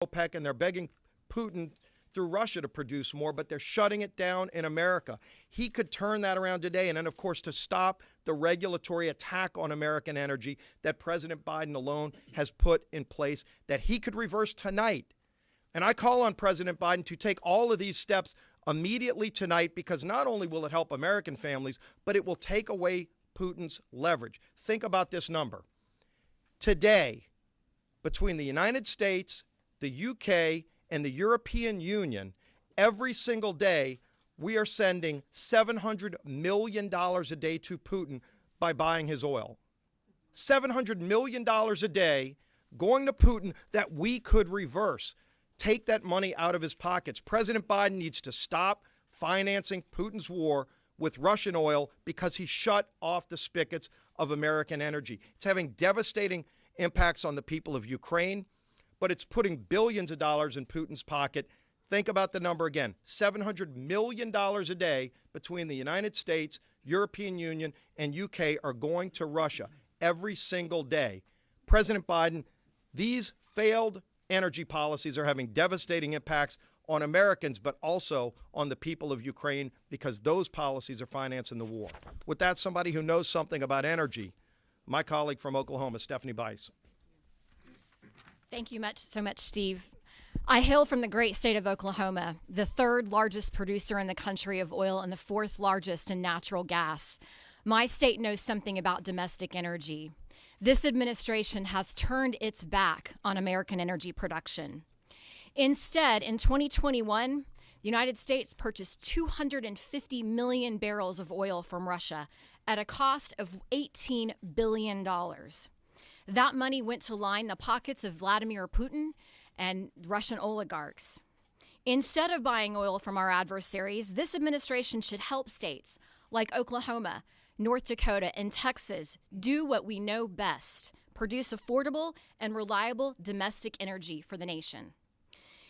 OPEC, and they're begging Putin through Russia to produce more, but they're shutting it down in America. He could turn that around today. And then, of course, to stop the regulatory attack on American energy that President Biden alone has put in place, that he could reverse tonight. And I call on President Biden to take all of these steps immediately tonight, because not only will it help American families, but it will take away Putin's leverage. Think about this number. Today, between the United States, the UK, and the European Union, every single day, we are sending $700 million a day to Putin by buying his oil. $700 million a day going to Putin that we could reverse. Take that money out of his pockets. President Biden needs to stop financing Putin's war with Russian oil, because he shut off the spigots of American energy. It's having devastating impacts on the people of Ukraine, but it's putting billions of dollars in Putin's pocket. Think about the number again. $700 million a day between the United States, European Union, and UK are going to Russia every single day. President Biden, these failed energy policies are having devastating impacts on Americans, but also on the people of Ukraine, because those policies are financing the war. With that, somebody who knows something about energy, my colleague from Oklahoma, Stephanie Bice. Thank you so much, Steve. I hail from the great state of Oklahoma, the third largest producer in the country of oil and the fourth largest in natural gas. My state knows something about domestic energy. This administration has turned its back on American energy production. Instead, in 2021, the United States purchased 250 million barrels of oil from Russia at a cost of $18 billion. That money went to line the pockets of Vladimir Putin and Russian oligarchs. Instead of buying oil from our adversaries, this administration should help states like Oklahoma, North Dakota, and Texas do what we know best: produce affordable and reliable domestic energy for the nation.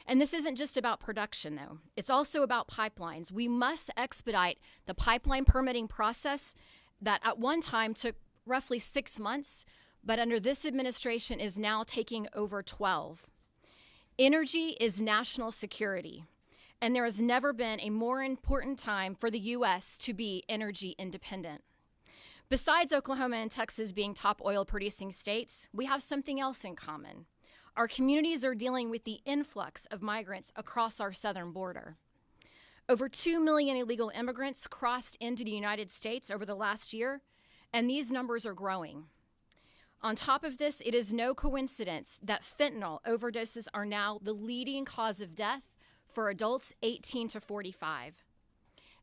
And this isn't just about production, though. It's also about pipelines. We must expedite the pipeline permitting process that at one time took roughly 6 months, but under this administration is now taking over 12. Energy is national security, and there has never been a more important time for the U.S. to be energy independent. Besides Oklahoma and Texas being top oil-producing states, we have something else in common. Our communities are dealing with the influx of migrants across our southern border. Over 2 million illegal immigrants crossed into the United States over the last year, and these numbers are growing. On top of this, it is no coincidence that fentanyl overdoses are now the leading cause of death for adults 18 to 45.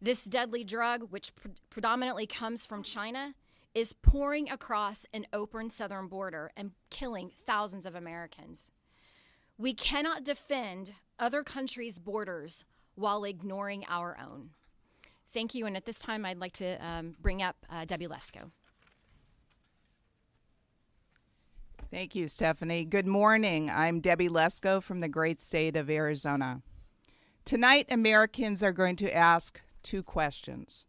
This deadly drug, which predominantly comes from China, is pouring across an open southern border and killing thousands of Americans. We cannot defend other countries' borders while ignoring our own. Thank you, and at this time, I'd like to bring up Debbie Lesko. Thank you, Stephanie. Good morning. I'm Debbie Lesko from the great state of Arizona. Tonight, Americans are going to ask 2 questions.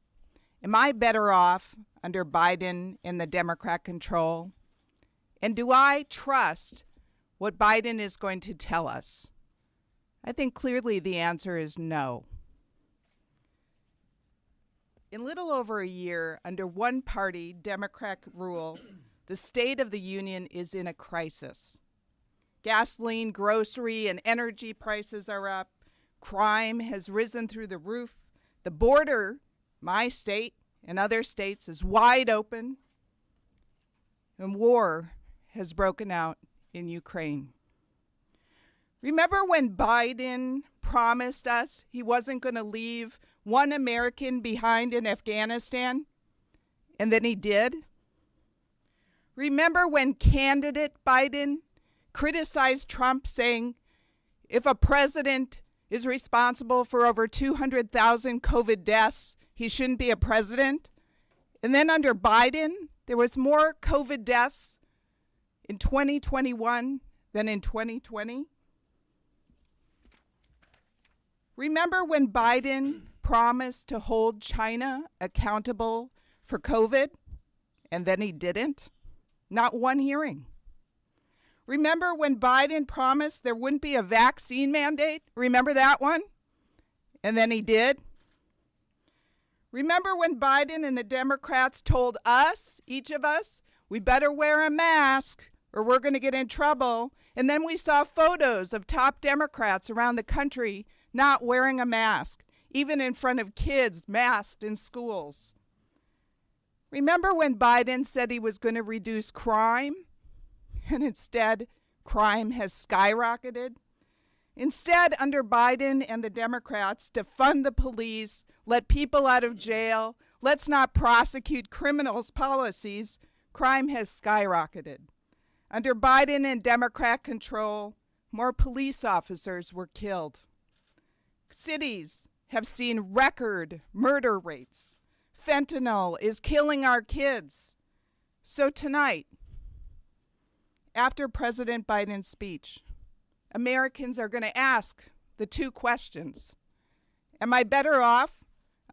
Am I better off under Biden and the Democrat control? And do I trust what Biden is going to tell us? I think clearly the answer is no. In little over a year, under one-party Democrat rule, the State of the Union is in a crisis. Gasoline, grocery, and energy prices are up. Crime has risen through the roof. The border, my state and other states, is wide open. And war has broken out in Ukraine. Remember when Biden promised us he wasn't going to leave one American behind in Afghanistan? And then he did? Remember when candidate Biden criticized Trump, saying, if a president is responsible for over 200,000 COVID deaths, he shouldn't be a president? And then under Biden, there was more COVID deaths in 2021 than in 2020? Remember when Biden promised to hold China accountable for COVID, and then he didn't? Not one hearing. Remember when Biden promised there wouldn't be a vaccine mandate? Remember that one? And then he did. Remember when Biden and the Democrats told us, each of us, we better wear a mask or we're going to get in trouble. And then we saw photos of top Democrats around the country not wearing a mask, even in front of kids masked in schools. Remember when Biden said he was going to reduce crime? And instead, crime has skyrocketed. Instead, under Biden and the Democrats, defund the police, let people out of jail, let's not prosecute criminals policies, crime has skyrocketed. Under Biden and Democrat control, more police officers were killed. Cities have seen record murder rates. Fentanyl is killing our kids. So tonight, after President Biden's speech, Americans are going to ask the two questions. Am I better off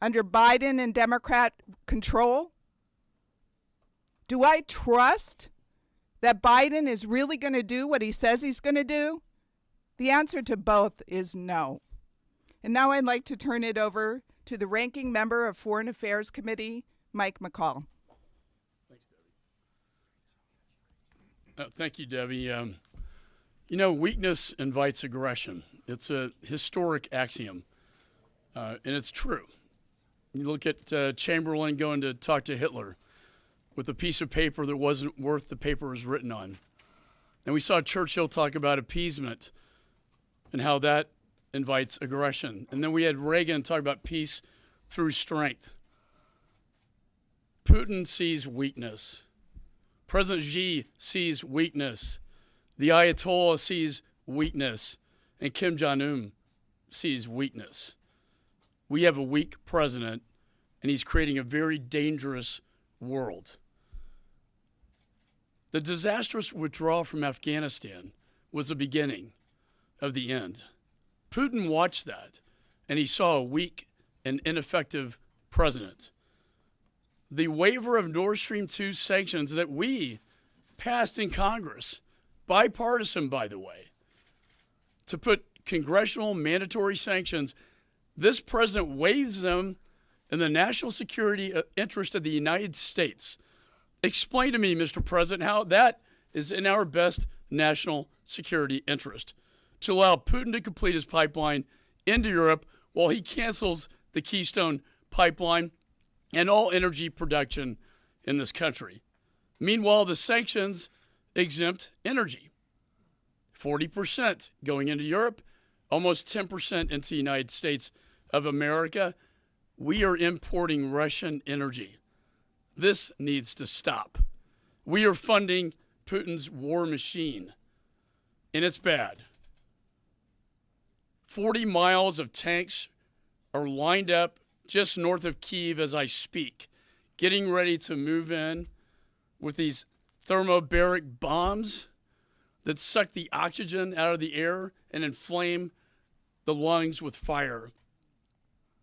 under Biden and Democrat control? Do I trust that Biden is really going to do what he says he's going to do? The answer to both is no. And now I'd like to turn it over to the ranking member of Foreign Affairs Committee, Mike McCall. Thank you, Debbie. You know, weakness invites aggression. It's a historic axiom, and it's true. You look at Chamberlain going to talk to Hitler with a piece of paper that wasn't worth the paper it was written on. And we saw Churchill talk about appeasement and how that invites aggression. And then we had Reagan talk about peace through strength. Putin sees weakness. President Xi sees weakness. The Ayatollah sees weakness. And Kim Jong-un sees weakness. We have a weak president, and he's creating a very dangerous world. The disastrous withdrawal from Afghanistan was the beginning of the end. Putin watched that, and he saw a weak and ineffective president. The waiver of Nord Stream 2 sanctions that we passed in Congress, bipartisan, by the way, to put congressional mandatory sanctions, this president waives them in the national security interest of the United States. Explain to me, Mr. President, how that is in our best national security interest, to allow Putin to complete his pipeline into Europe while he cancels the Keystone pipeline and all energy production in this country. Meanwhile, the sanctions exempt energy. 40% going into Europe, almost 10% into the United States of America. We are importing Russian energy. This needs to stop. We are funding Putin's war machine, and it's bad. 40 miles of tanks are lined up just north of Kyiv as I speak, getting ready to move in with these thermobaric bombs that suck the oxygen out of the air and inflame the lungs with fire.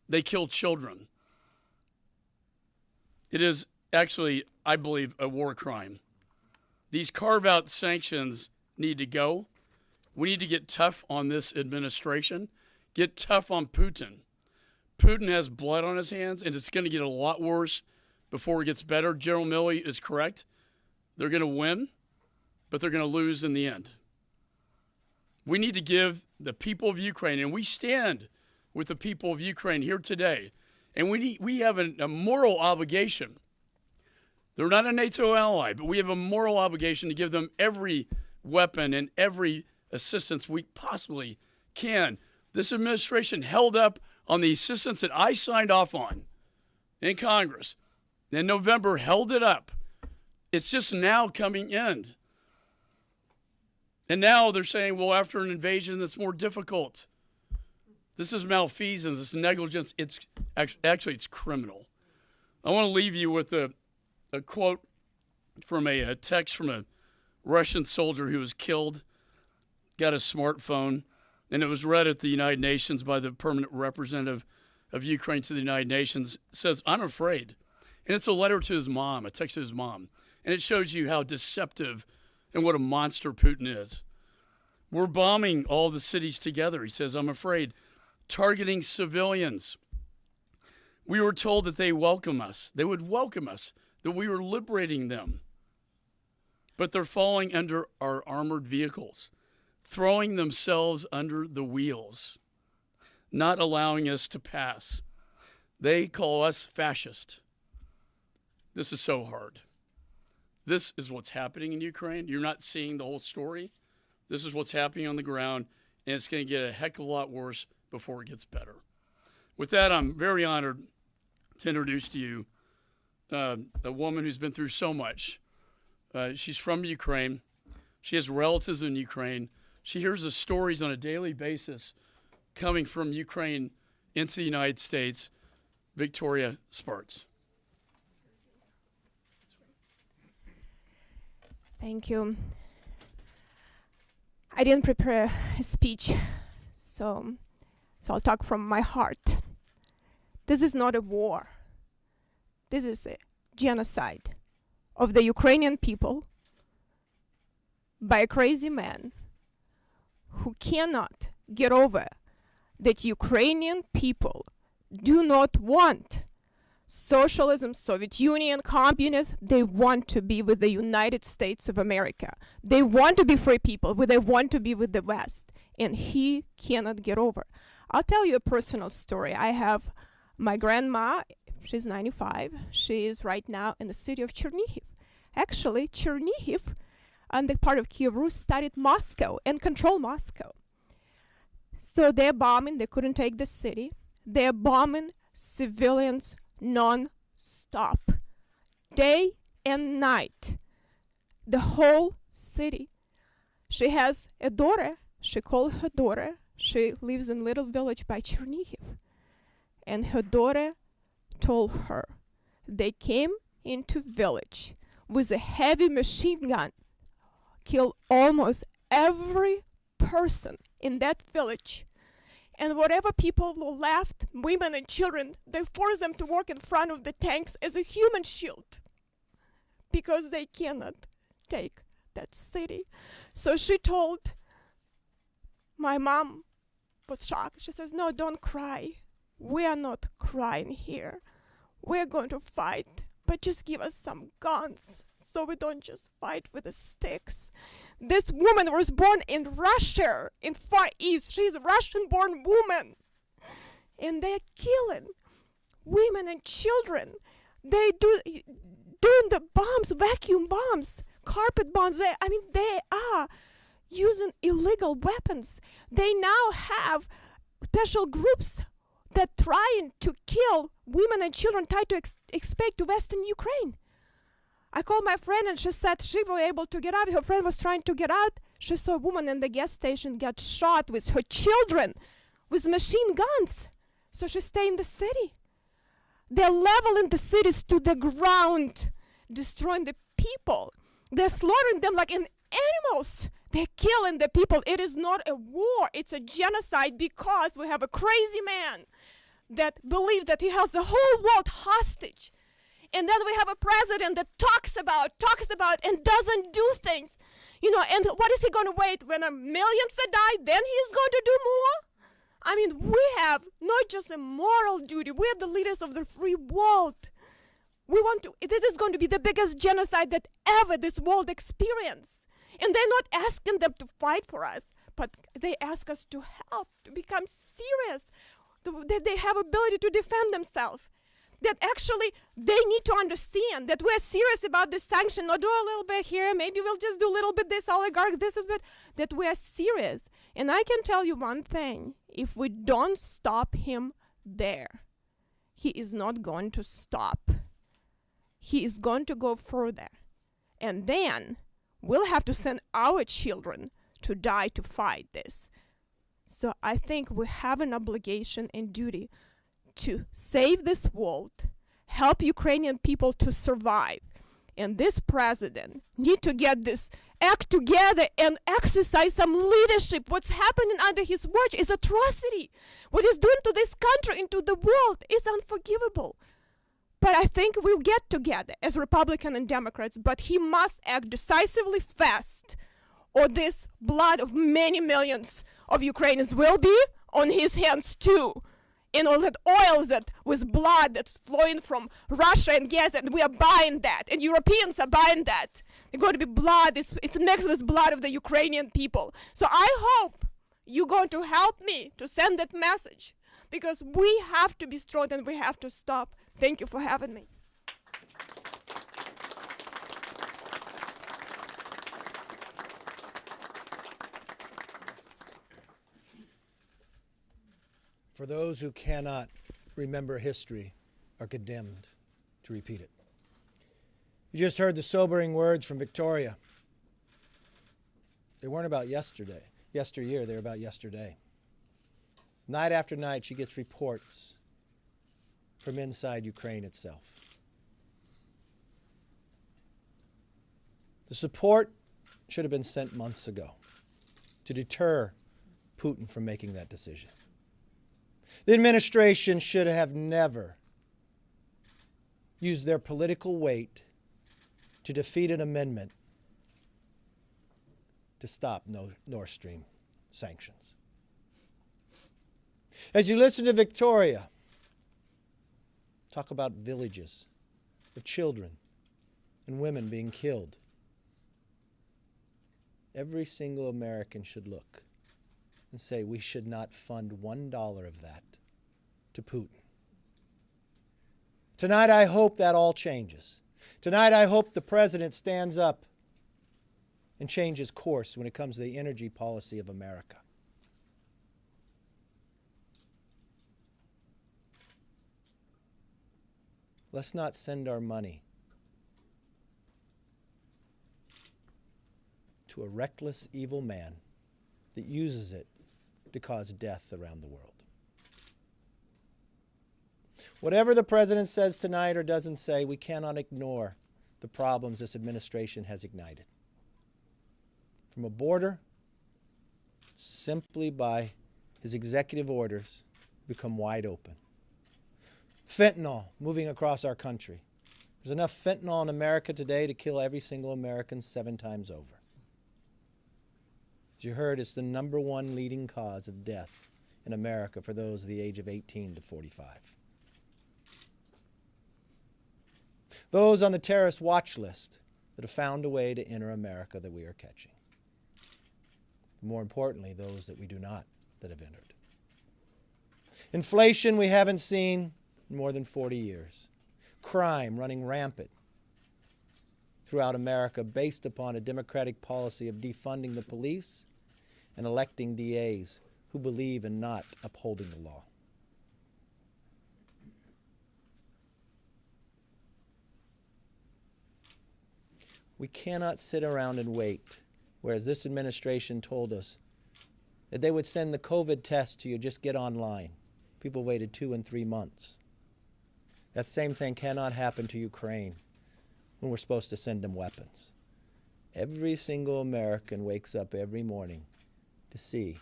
They kill children. It is actually, I believe, a war crime. These carve-out sanctions need to go. We need to get tough on this administration, get tough on Putin. Putin has blood on his hands, and it's going to get a lot worse before it gets better. General Milley is correct. They're going to win, but they're going to lose in the end. We need to give the people of Ukraine, and we stand with the people of Ukraine here today, and we have a moral obligation. They're not a NATO ally, but we have a moral obligation to give them every weapon and every assistance we possibly can. This administration held up on the assistance that I signed off on in Congress. In November, held it up. It's just now coming in. And now they're saying, well, after an invasion, that's more difficult. This is malfeasance. It's negligence. It's actually, it's criminal. I want to leave you with a quote from a text from a Russian soldier who was killed, got a smartphone, and it was read at the United Nations by the permanent representative of Ukraine to the United Nations. It says, I'm afraid. And it's a letter to his mom, a text to his mom. And it shows you how deceptive and what a monster Putin is. We're bombing all the cities together, he says, I'm afraid, targeting civilians. We were told that they welcome us. They would welcome us, that we were liberating them. But they're falling under our armored vehicles, throwing themselves under the wheels, not allowing us to pass. They call us fascist. This is so hard. This is what's happening in Ukraine. You're not seeing the whole story. This is what's happening on the ground, and it's going to get a heck of a lot worse before it gets better. With that, I'm very honored to introduce to you a woman who's been through so much. She's from Ukraine. She has relatives in Ukraine. She hears the stories on a daily basis coming from Ukraine into the United States. Victoria Sparts. Thank you. I didn't prepare a speech, so I'll talk from my heart. This is not a war. This is a genocide of the Ukrainian people by a crazy man who cannot get over that Ukrainian people do not want socialism, Soviet Union, communists. They want to be with the United States of America. They want to be free people, but they want to be with the West. And he cannot get over. I'll tell you a personal story. I have my grandma, she's 95. She is right now in the city of Chernihiv. Actually, Chernihiv and the part of Kiev Rus studied Moscow and control Moscow. So they're bombing, they couldn't take the city. They're bombing civilians non-stop, day and night, the whole city. She has a daughter, she called her daughter, she lives in a little village by Chernihiv. And her daughter told her they came into village with a heavy machine gun, killed almost every person in that village. And whatever people were left, women and children, they forced them to work in front of the tanks as a human shield because they cannot take that city. So she told, my mom was shocked. She says, no, don't cry. We are not crying here. We're going to fight, but just give us some guns so we don't just fight with the sticks. This woman was born in Russia, in Far East. She's a Russian-born woman. And they're killing women and children. They doing the bombs, vacuum bombs, carpet bombs. They are using illegal weapons. They now have special groups that trying to kill women and children, try to expect to Western Ukraine. I called my friend and she said she was able to get out. Her friend was trying to get out. She saw a woman in the gas station get shot with her children with machine guns. So she stayed in the city. They're leveling the cities to the ground, destroying the people. They're slaughtering them like in animals. They're killing the people. It is not a war. It's a genocide because we have a crazy man that believes that he has the whole world hostage. And then we have a president that talks about and doesn't do things. And what is he going to wait when millions die? Then he's going to do more? We have not just a moral duty. We are the leaders of the free world. This is going to be the biggest genocide that ever this world experienced. And they're not asking them to fight for us, but they ask us to help, to become serious, that they have ability to defend themselves. That actually they need to understand that we're serious about this sanction, not do a little bit here, maybe we'll just do a little bit this oligarch, this is bit, that we're serious. And I can tell you one thing, if we don't stop him there, he is not going to stop. He is going to go further. And then we'll have to send our children to die to fight this. So I think we have an obligation and duty to save this world, help Ukrainian people to survive. And this president need to get this act together and exercise some leadership. What's happening under his watch is atrocity. What he's doing to this country and to the world is unforgivable. But I think we'll get together as Republicans and Democrats, but he must act decisively fast, or this blood of many millions of Ukrainians will be on his hands too. And all that oil that with blood that's flowing from Russia and gas, and we are buying that, and Europeans are buying that. There's going to be blood, it's mixed with blood of the Ukrainian people. So I hope you're going to help me to send that message, because we have to be strong and we have to stop. Thank you for having me. For those who cannot remember history are condemned to repeat it. You just heard the sobering words from Victoria. They weren't about yesteryear, they were about yesterday. Night after night, she gets reports from inside Ukraine itself. The support should have been sent months ago to deter Putin from making that decision. The administration should have never used their political weight to defeat an amendment to stop Nord Stream sanctions. As you listen to Victoria talk about villages of children and women being killed, every single American should look and say we should not fund $1 of that to Putin. Tonight I hope that all changes. Tonight I hope the president stands up and changes course when it comes to the energy policy of America. Let's not send our money to a reckless, evil man that uses it to cause death around the world. Whatever the president says tonight or doesn't say, we cannot ignore the problems this administration has ignited. From a border, simply by his executive orders, become wide open. Fentanyl moving across our country. There's enough fentanyl in America today to kill every single American 7 times over. As you heard, it's the #1 leading cause of death in America for those of the age of 18 to 45. Those on the terrorist watch list that have found a way to enter America that we are catching. More importantly, those that we do not, that have entered. Inflation we haven't seen in more than 40 years. Crime running rampant throughout America based upon a democratic policy of defunding the police and electing DAs who believe in not upholding the law. We cannot sit around and wait, whereas this administration told us that they would send the COVID test to you, just get online. People waited 2 and 3 months. That same thing cannot happen to Ukraine when we're supposed to send them weapons. Every single American wakes up every morning to see,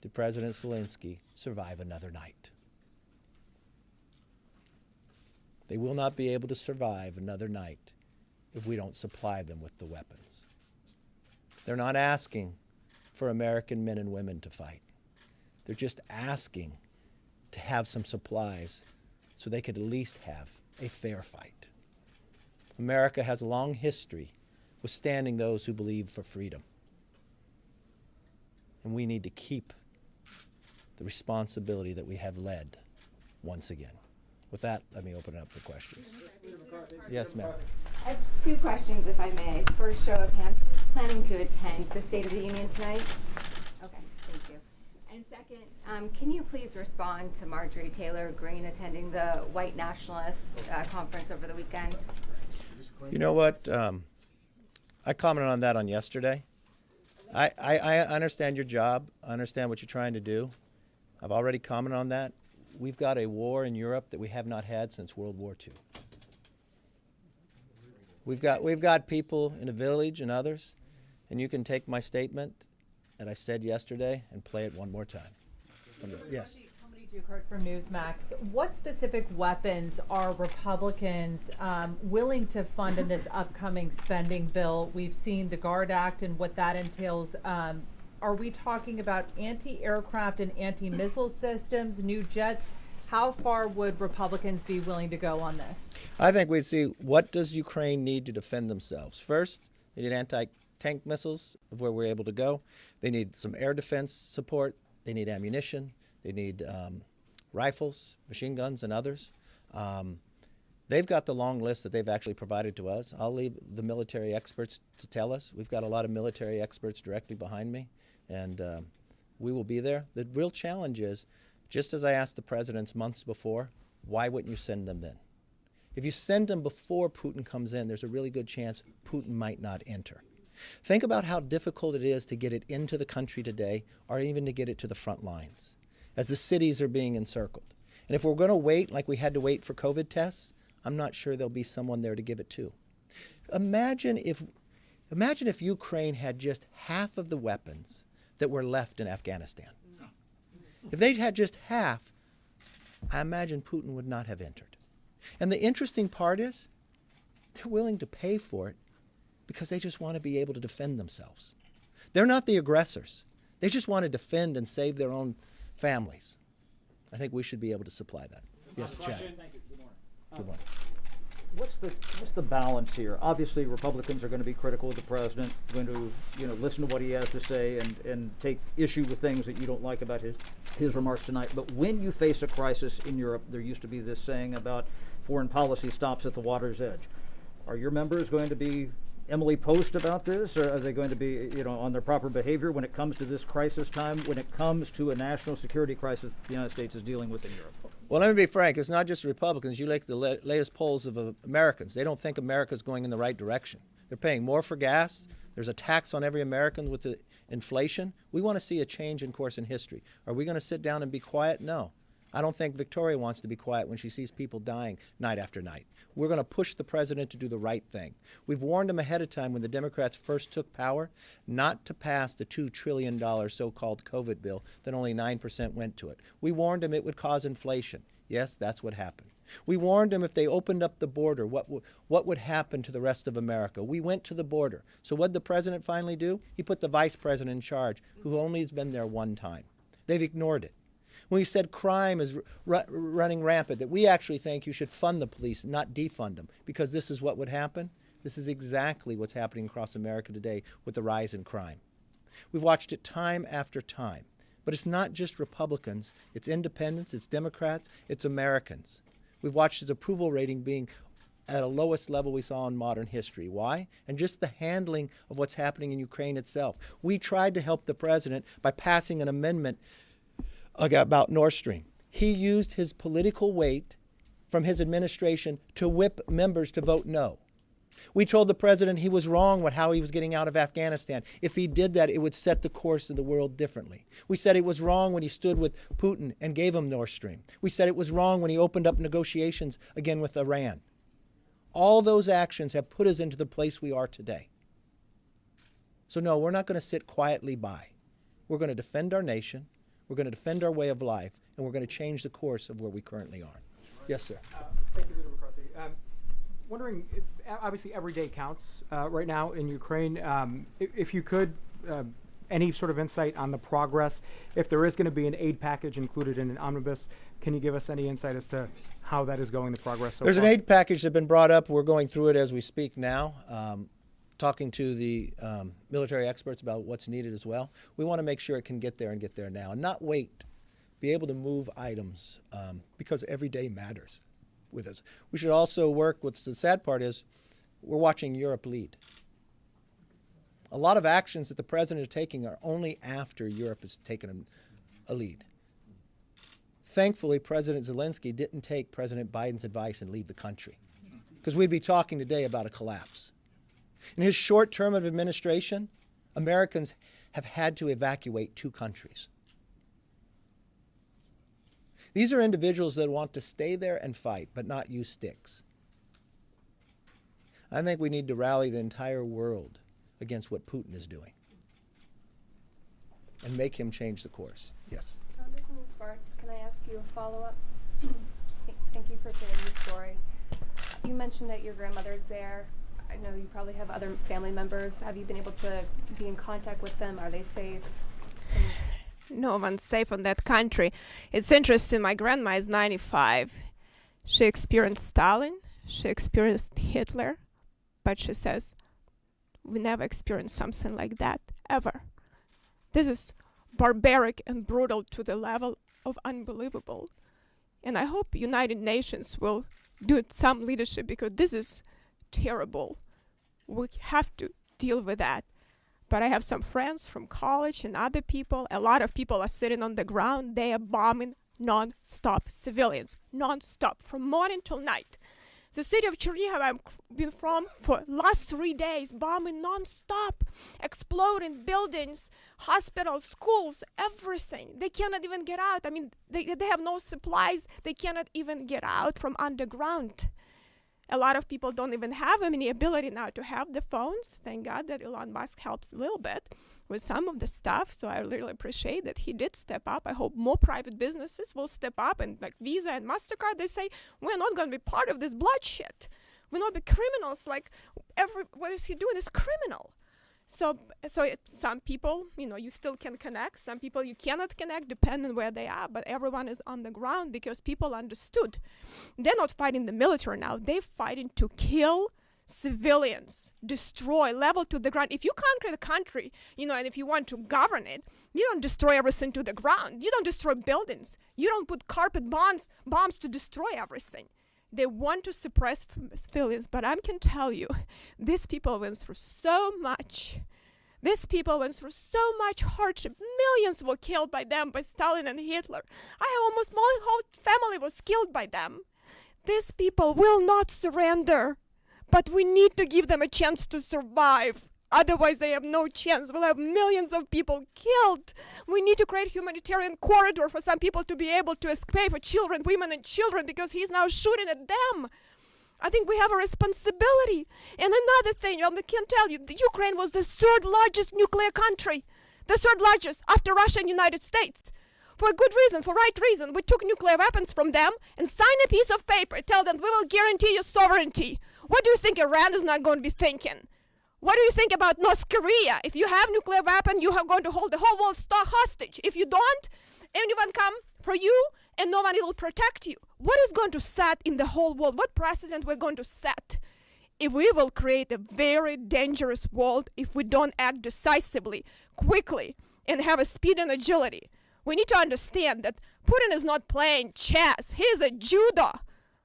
did President Zelensky survive another night? They will not be able to survive another night if we don't supply them with the weapons. They're not asking for American men and women to fight. They're just asking to have some supplies so they could at least have a fair fight. America has a long history withstanding those who believe for freedom. And we need to keep the responsibility that we have led once again. With that, let me open it up for questions. Yes, ma'am. I have 2 questions, if I may. First, show of hands. Who's planning to attend the State of the Union tonight? Okay, thank you. And second, can you please respond to Marjorie Taylor Greene attending the white nationalist conference over the weekend? You know what? I commented on that on yesterday. I understand your job. I understand what you're trying to do. I've already commented on that. We've got a war in Europe that we have not had since World War II. We've got people in a village and others, and you can take my statement that I said yesterday and play it one more time. Yes. How many Dukert from Newsmax. What specific weapons are Republicans willing to fund in this upcoming spending bill? We've seen the GUARD Act and what that entails. Are we talking about anti-aircraft and anti-missile systems, new jets? How far would Republicans be willing to go on this? I think we'd see, what does Ukraine need to defend themselves? First, they need anti-tank missiles of where we're able to go. They need some air defense support. They need ammunition. They need rifles, machine guns, and others. They've got the long list that they've actually provided to us. I'll leave the military experts to tell us. We've got a lot of military experts directly behind me, and we will be there. The real challenge is, just as I asked the presidents months before, why wouldn't you send them then? If you send them before Putin comes in, there's a really good chance Putin might not enter. Think about how difficult it is to get it into the country today, or even to get it to the front lines, as the cities are being encircled. And if we're going to wait like we had to wait for COVID tests, I'm not sure there'll be someone there to give it to. Imagine if Ukraine had just half of the weapons that were left in Afghanistan. If they'd had just half, I imagine Putin would not have entered. And the interesting part is, they're willing to pay for it because they just want to be able to defend themselves. They're not the aggressors. They just want to defend and save their own families. I think we should be able to supply that. Yes, Chad. Thank you. Good morning. Good morning. What's the balance here? Obviously, Republicans are going to be critical of the president, going to listen to what he has to say and take issue with things that you don't like about his remarks tonight. But when you face a crisis in Europe, there used to be this saying about foreign policy stops at the water's edge. Are your members going to be Emily Post about this, or are they going to be on their proper behavior when it comes to this crisis time, when it comes to a national security crisis the United States is dealing with in Europe? Well, let me be frank. It's not just Republicans. You look at the latest polls of Americans. They don't think America's going in the right direction. They're paying more for gas. There's a tax on every American with the inflation. We want to see a change in course in history. Are we going to sit down and be quiet? No. I don't think Victoria wants to be quiet when she sees people dying night after night. We're going to push the president to do the right thing. We've warned him ahead of time when the Democrats first took power not to pass the $2 trillion so-called COVID bill that only 9% went to it. We warned him it would cause inflation. Yes, that's what happened. We warned him if they opened up the border, what would happen to the rest of America. We went to the border. So what did the president finally do? He put the vice president in charge, who only has been there one time. They've ignored it. When we said crime is running rampant, that we actually think you should fund the police, not defund them, because this is what would happen. This is exactly what's happening across America today with the rise in crime. We've watched it time after time. But it's not just Republicans. It's independents, it's Democrats, it's Americans. We've watched his approval rating being at a lowest level we saw in modern history. Why? And just the handling of what's happening in Ukraine itself. We tried to help the president by passing an amendment about Nord Stream. He used his political weight from his administration to whip members to vote no. We told the president he was wrong with how he was getting out of Afghanistan. If he did that, it would set the course of the world differently. We said it was wrong when he stood with Putin and gave him Nord Stream. We said it was wrong when he opened up negotiations again with Iran. All those actions have put us into the place we are today. So no, we're not going to sit quietly by. We're going to defend our nation. We're going to defend our way of life, and we're going to change the course of where we currently are. Yes, sir. Thank you, Leader McCarthy. Wondering, obviously every day counts right now in Ukraine. If you could, any sort of insight on the progress, if there is going to be an aid package included in an omnibus, can you give us any insight as to how that is going, the progress so There's far? an aid package that's been brought up. We're going through it as we speak now, talking to the military experts about what's needed as well. We want to make sure it can get there and get there now and not wait, be able to move items because every day matters with us. We should also work, what's the sad part is, we're watching Europe lead. A lot of actions that the president is taking are only after Europe has taken a lead. Thankfully, President Zelensky didn't take President Biden's advice and leave the country, because we'd be talking today about a collapse. In his short term of administration, Americans have had to evacuate 2 countries. These are individuals that want to stay there and fight, but not use sticks. I think we need to rally the entire world against what Putin is doing and make him change the course. Yes. Congressman Sparks, can I ask you a follow-up? Thank you for sharing the story. You mentioned that your grandmother's there. I know you probably have other family members. Have you been able to be in contact with them? Are they safe? No one's safe in that country. It's interesting, my grandma is 95. She experienced Stalin, she experienced Hitler, but she says, we never experienced something like that, ever. This is barbaric and brutal to the level of unbelievable. And I hope United Nations will do some leadership, because this is terrible. We have to deal with that. But I have some friends from college and other people. A lot of people are sitting on the ground. They are bombing non-stop civilians, non-stop, from morning till night. The city of Chernihiv I've been from for last 3 days, bombing non-stop, exploding buildings, hospitals, schools, everything. They cannot even get out. I mean, they have no supplies. They cannot even get out from underground. A lot of people don't even have any ability now to have the phones. Thank God that Elon Musk helps a little bit with some of the stuff. So I really appreciate that he did step up. I hope more private businesses will step up, and like Visa and MasterCard, they say, we're not going to be part of this bloodshed. We're not be criminals. Like, what is he doing is criminal. So some people, you still can connect. Some people you cannot connect, depending where they are. But everyone is on the ground because people understood. They're not fighting the military now. They're fighting to kill civilians, destroy, level to the ground. If you conquer the country, and if you want to govern it, you don't destroy everything to the ground. You don't destroy buildings. You don't put carpet bombs to destroy everything. They want to suppress civilians, but I can tell you, these people went through so much. These people went through so much hardship. Millions were killed by them, by Stalin and Hitler. Almost my whole family was killed by them. These people will not surrender, but we need to give them a chance to survive. Otherwise, they have no chance. We'll have millions of people killed. We need to create a humanitarian corridor for some people to be able to escape, for children, women and children, because he's now shooting at them. I think we have a responsibility. And another thing, I can tell you, the Ukraine was the third largest nuclear country. The third largest after Russia and United States. For a good reason, for right reason. We took nuclear weapons from them and signed a piece of paper, tell them we will guarantee your sovereignty. What do you think Iran is not going to be thinking? What do you think about North Korea? If you have nuclear weapon, you are going to hold the whole world hostage. If you don't, anyone come for you and no one will protect you. What is going to set in the whole world? What precedent we're going to set? If we will create a very dangerous world if we don't act decisively, quickly, and have a speed and agility. We need to understand that Putin is not playing chess. He is a judo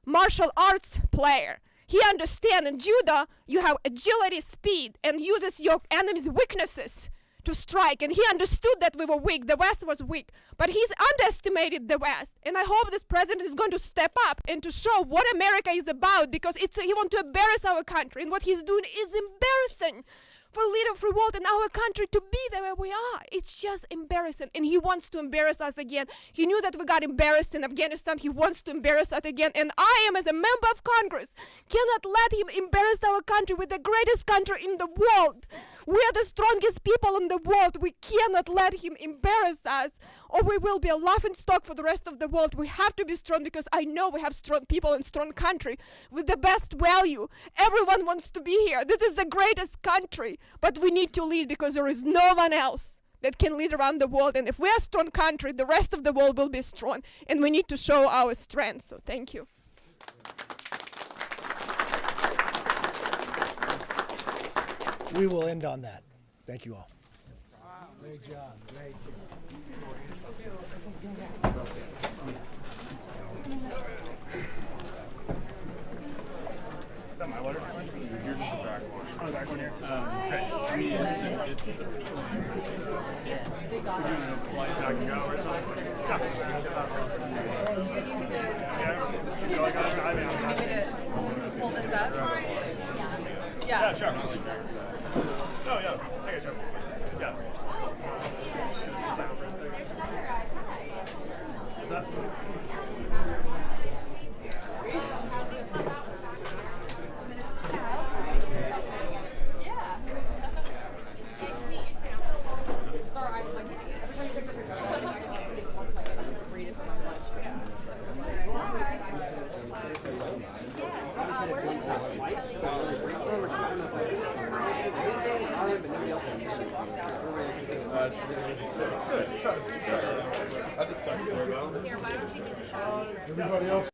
martial arts player. He understands in judo you have agility, speed, and uses your enemy's weaknesses to strike. And he understood that we were weak. The West was weak. But he's underestimated the West. And I hope this president is going to step up and to show what America is about, because he wants to embarrass our country. And what he's doing is embarrassing for a leader of free world in our country to be there where we are. It's just embarrassing. And he wants to embarrass us again. He knew that we got embarrassed in Afghanistan. He wants to embarrass us again. And I am, as a member of Congress, cannot let him embarrass our country with the greatest country in the world. We are the strongest people in the world. We cannot let him embarrass us, or we will be a laughing stock for the rest of the world. We have to be strong, because I know we have strong people and strong country with the best value. Everyone wants to be here. This is the greatest country. But we need to lead, because there is no one else that can lead around the world. And if we are a strong country, the rest of the world will be strong. And we need to show our strength. So thank you. We will end on that. Thank you all. Wow. Great job. Great job. Is that my letter? Yours is the back one. Oh, the back one here? I mean, it's we're doing a flight so I can go or something. Pull this up? Yeah, sure. Oh, yeah. I got you. Yeah. Sorry, I'm read it from my lunch. Yeah. Everybody else